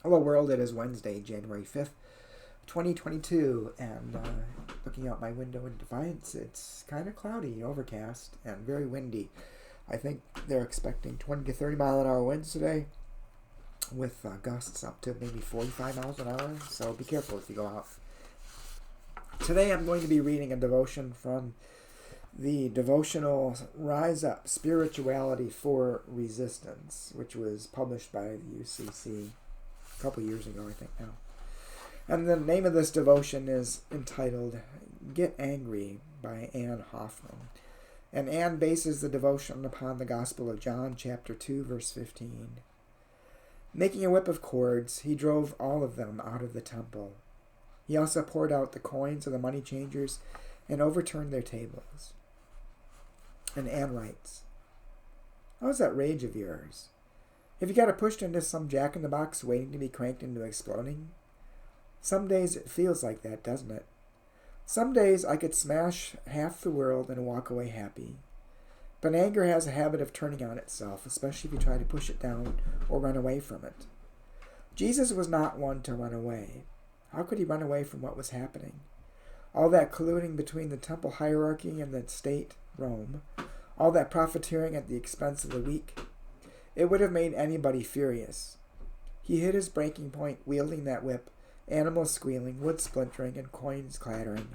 Hello world, it is Wednesday, January 5th, 2022, and looking out my window in Defiance, it's kind of cloudy, overcast, and very windy. I think they're expecting 20 to 30 mile an hour winds today, with gusts up to maybe 45 miles an hour, so be careful if you go out. Today I'm going to be reading a devotion from the devotional Rise Up, Spirituality for Resistance, which was published by the UCC a couple years ago, I think now. And the name of this devotion is entitled Get Angry by Ann Hoffman. And Ann bases the devotion upon the Gospel of John, chapter 2, verse 15. Making a whip of cords, he drove all of them out of the temple. He also poured out the coins of the money changers and overturned their tables. And Ann writes, "How's that rage of yours? Have you got it pushed into some jack-in-the-box waiting to be cranked into exploding? Some days it feels like that, doesn't it? Some days I could smash half the world and walk away happy. But anger has a habit of turning on itself, especially if you try to push it down or run away from it. Jesus was not one to run away. How could he run away from what was happening? All that colluding between the temple hierarchy and the state, Rome, all that profiteering at the expense of the weak, it would have made anybody furious. He hit his breaking point wielding that whip, animals squealing, wood splintering, and coins clattering.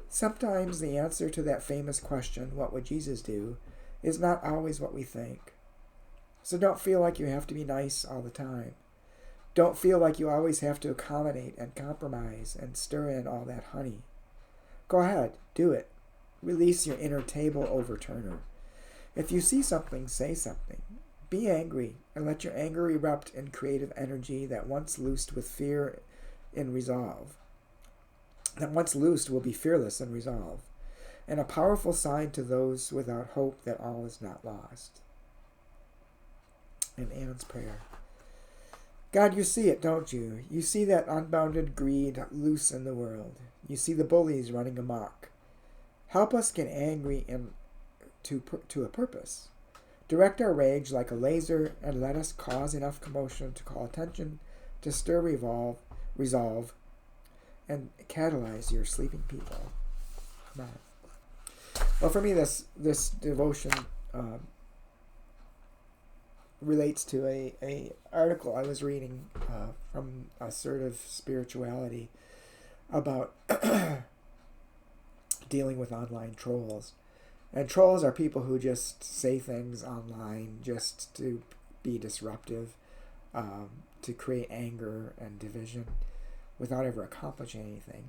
Sometimes the answer to that famous question, what would Jesus do, is not always what we think. So don't feel like you have to be nice all the time. Don't feel like you always have to accommodate and compromise and stir in all that honey. Go ahead, do it. Release your inner table overturner. If you see something, say something. Be angry and let your anger erupt in creative energy that once loosed with fear in resolve. That once loosed will be fearless in resolve, and a powerful sign to those without hope that all is not lost." In Ann's prayer. God, you see it, don't you? You see that unbounded greed loose in the world. You see the bullies running amok. Help us get angry to a purpose. Direct our rage like a laser and let us cause enough commotion to call attention, to stir resolve, and catalyze your sleeping people. Amen. Well, for me, this devotion relates to a article I was reading from Assertive Spirituality about dealing with online trolls. And trolls are people who just say things online just to be disruptive, to create anger and division without ever accomplishing anything.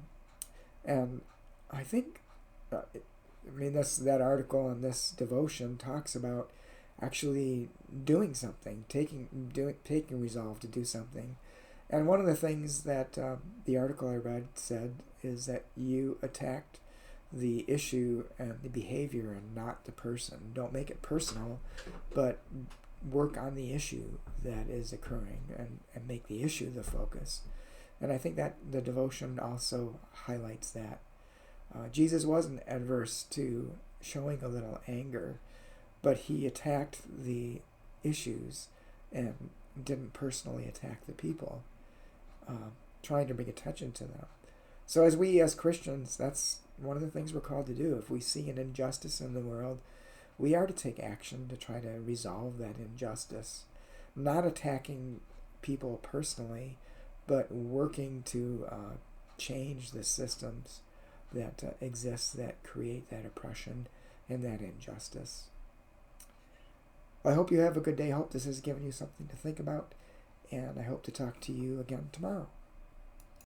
And I think, that article and this devotion talks about actually doing something, taking resolve to do something. And one of the things that the article I read said is that you attacked the issue and the behavior and not the person. Don't make it personal, but work on the issue that is occurring and make the issue the focus. And I think that the devotion also highlights that. Jesus wasn't adverse to showing a little anger, but he attacked the issues and didn't personally attack the people, trying to bring attention to them. So as Christians, that's one of the things we're called to do. If we see an injustice in the world, we are to take action to try to resolve that injustice. Not attacking people personally, but working to change the systems that exist that create that oppression and that injustice. I hope you have a good day. I hope this has given you something to think about, and I hope to talk to you again tomorrow.